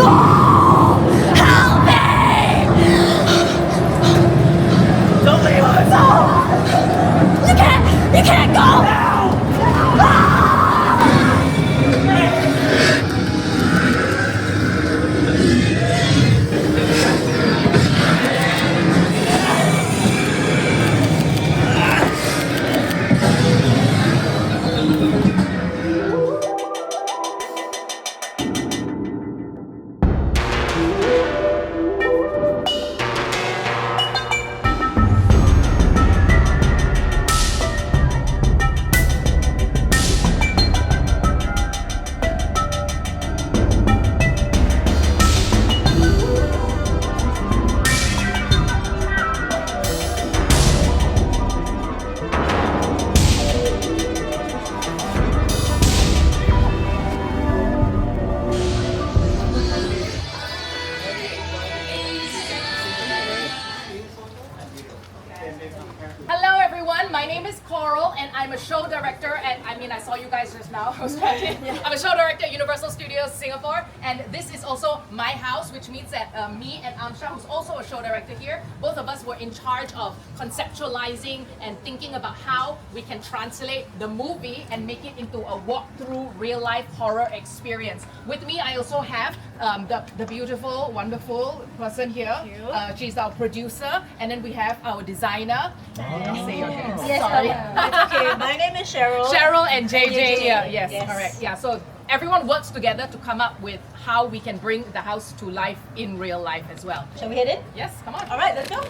Help me! Don't leave us alone! You can't go! Hello everyone, my name is Coral and I'm a show director at, I saw you guys just now, I'm a show director at Universal Studios Singapore, and this is also my house, which means that me and Amsha, who's also a show director here, both of us were in charge of conceptualizing and thinking about how we can translate the movie and make it into a walk-through real-life horror experience. With me, I also have the beautiful, wonderful person here. She's our producer, and then we have our designer. Say your name. Yes, Sorry. okay, my name is Cheryl. Cheryl and JJ here. Yes, Yes. correct. Yeah, so everyone works together to come up with how we can bring the house to life in real life as well. Shall we hit it? Yes, come on. All right, let's go.